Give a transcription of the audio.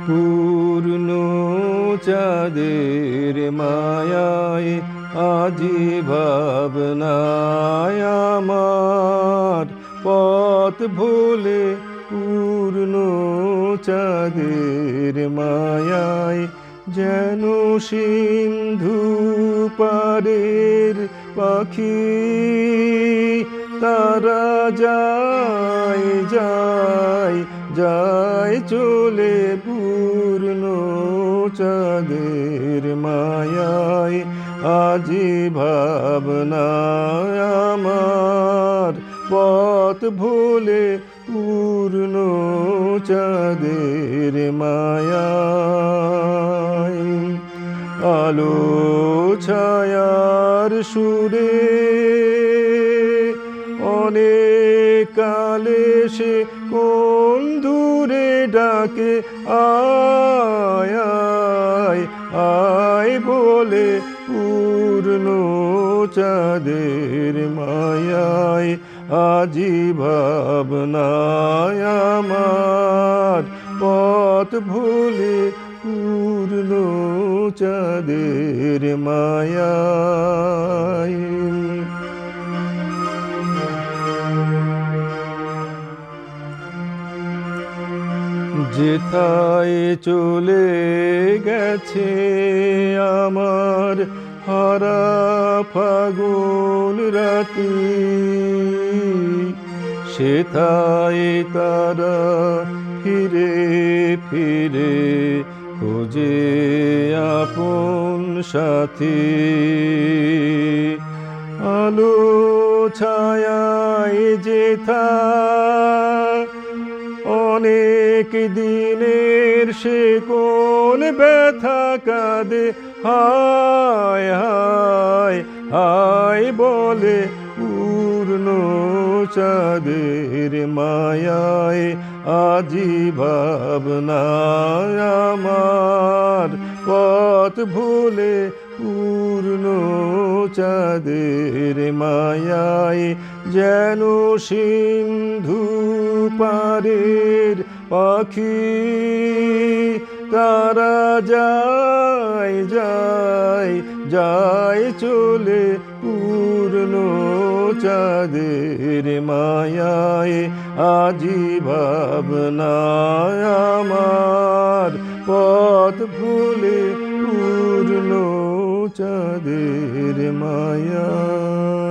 পূর্ণ চাঁদের মায়ায় আজি ভাবনায় আমার পথ ভুলে পূর্ণ চাঁদের মায়ায় যেন সিন্ধু পারের পাখি তারা যায় যায় যায় চলে পূর্ণ চাঁদের মায়ায় আজি ভাবনায় আমার পথ ভুলে পূর্ণ চাঁদের মায়ায় আলো ছায়ার সুরে অনেক কালে সে কোন দূরে ডাকে আয় আয় আয় বলে পূর্ণ চাঁদের মায়ায় আজি ভাবনায় আমার পথ ভুলে পূর্ণ চাঁদের মায়ায় যেথায় চলে গেছে আমার হারা ফাগুন রাতি সেথায় তারা ফিরে ফিরে খোঁজে আপন সাথী আলো ছায়ায় যেথা অনেক দিনের সে কোন ব্যথা কাঁদে হায় হায় হায় বলে পূর্ণ চাঁদের মায়ায় আজি ভাবনায় আমার পথ ভুলে পূর্ণ চাঁদের মায়ায় যেন সিন্ধু পারের পাখি তারা যায় যায় যায় চলে পূর্ণ চাঁদের মায়ায় আজি ভাবনায় আমার পথ ভুলে পূর্ণ চাঁদের মায়ায়।